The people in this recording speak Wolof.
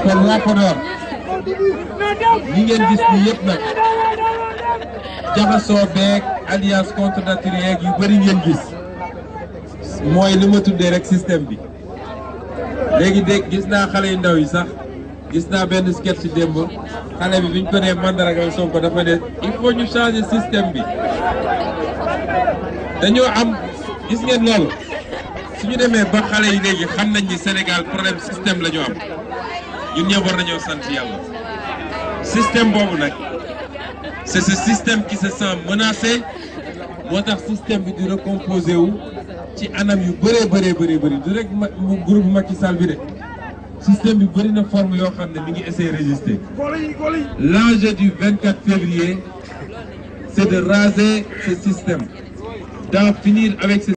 kon Rapodor ñi ngeen gis ni yëpp nag jaxasoo beeg alliance contre nature yeeg yu bëri ngeen gis mooy li ma tuddee rek système bi léegi de gis naa xale yu ndaw yi sax gis naa benn sketch démb xale bi biñ ko nee mandargal Sonko dafa ne il faut ñu changer système bi dañoo am gis ngeen loolu suñu demee ba xale yi léegi xam nañ ni Sénégal problème système la ñu am ñun ñëpp war nañoo sant yàlla système boobu nag c'est ce système qui se sent menacé moo tax système bi di recomposé wu ci anam yu bëree bëri du rek mu groupe Macky Sall bi de système bi bëri na forme yoo xam ne mi ngi essayer résister. L'enjeu du 24 février c'est de raser ce système, d'en finir avec ce